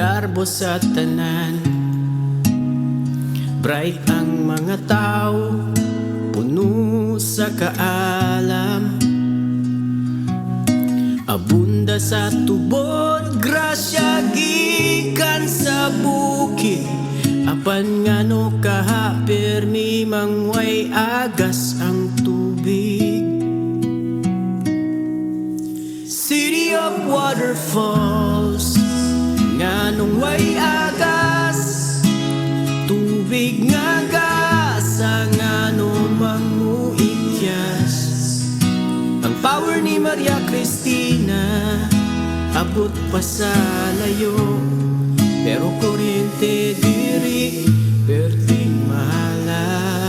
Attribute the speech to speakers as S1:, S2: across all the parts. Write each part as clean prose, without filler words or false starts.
S1: garbo sa tanan. Bright ang mga tao, puno sa kaalam. Abunda sa tubod, grasya gikan sa bukid. Apan ngano kaha permi mangway agas ang tubig. City of waterfalls, nganong way agas. Tubig nga gasa, ngano manguityas. Ang power ni Maria Cristina abot pa sa layo, pero kuryente diri perting mahala.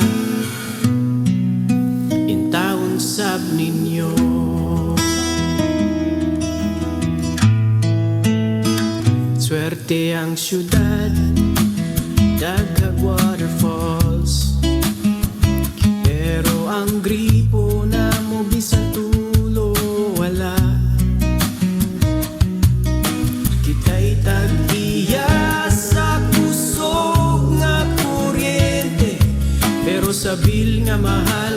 S1: Intawon sab ninyo. Swerte ang syudad, daghang waterfalls, pero ang gripo na mo bisan tulo wala. Kita'y tag-iya sa kusog nga kuryente, pero sa bil nga mahal